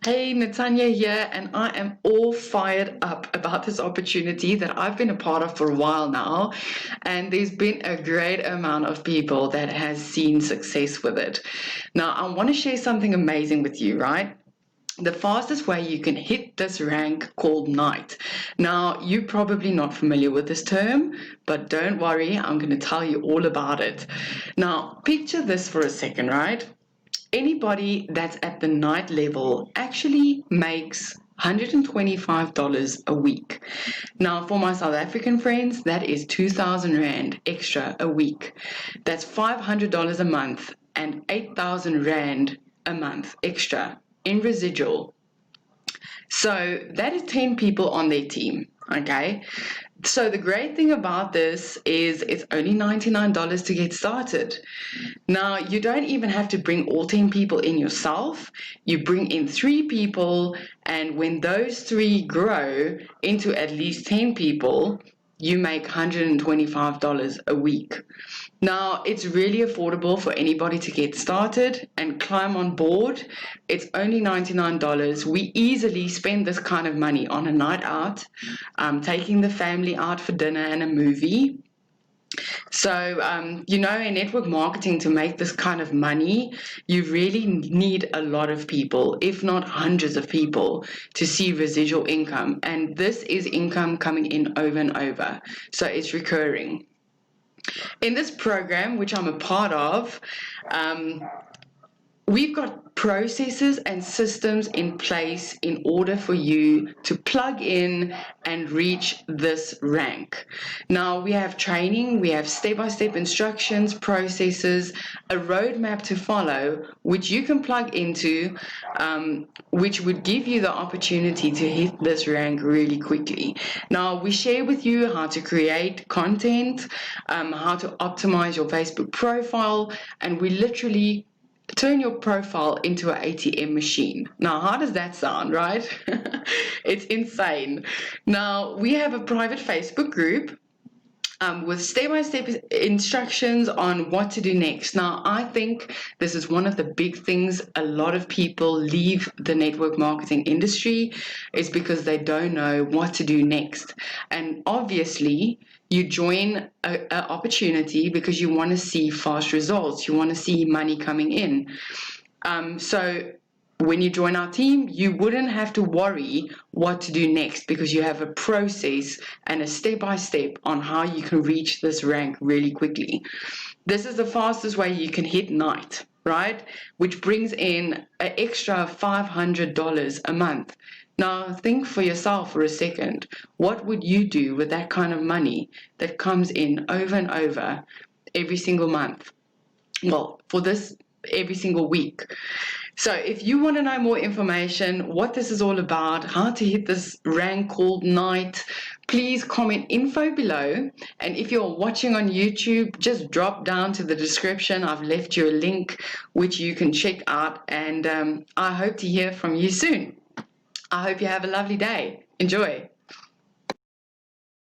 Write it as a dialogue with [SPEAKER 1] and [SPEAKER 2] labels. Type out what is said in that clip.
[SPEAKER 1] Hey, Natanya here, and I am all fired up about this opportunity that I've been a part of for a while now. And there's been a great amount of people that has seen success with it. Now, I want to share something amazing with you, right? The fastest way you can hit this rank called night. Now, you're probably not familiar with this term, but don't worry, I'm going to tell you all about it. Now, picture this for a second, right? Anybody that's at the night level actually makes $125 a week. Now, for my South African friends, that is 2,000 Rand extra a week. That's $500 a month and 8,000 Rand a month extra in residual. So that is 10 people on their team, okay? So the great thing about this is it's only $99 to get started. Now, you don't even have to bring all 10 people in yourself. You bring in 3 people, and when those 3 grow into at least 10 people, you make $125 a week. Now, it's really affordable for anybody to get started and climb on board. It's only $99. We easily spend this kind of money on a night out, taking the family out for dinner and a movie. So, in network marketing, to make this kind of money, you really need a lot of people, if not hundreds of people, to see residual income. And this is income coming in over and over. So it's recurring. In this program, which I'm a part of, we've got processes and systems in place in order for you to plug in and reach this rank. Now, we have training, we have step-by-step instructions, processes, a roadmap to follow, which you can plug into, which would give you the opportunity to hit this rank really quickly. Now, we share with you how to create content, how to optimize your Facebook profile, and we literally turn your profile into an ATM machine. Now, how does that sound, right? It's insane. Now, we have a private Facebook group with step-by-step instructions on what to do next. Now, I think this is one of the big things a lot of people leave the network marketing industry is because they don't know what to do next. And obviously, you join an opportunity because you want to see fast results. You want to see money coming in. So when you join our team, you wouldn't have to worry what to do next because you have a process and a step-by-step on how you can reach this rank really quickly. This is the fastest way you can hit night, right? Which brings in an extra $500 a month. Now, think for yourself for a second. What would you do with that kind of money that comes in over and over every single month? Well, for this, every single week. So if you want to know more information, what this is all about, how to hit this rank called night, please comment info below. And if you're watching on YouTube, just drop down to the description. I've left you a link which you can check out. And I hope to hear from you soon. I hope you have a lovely day. Enjoy.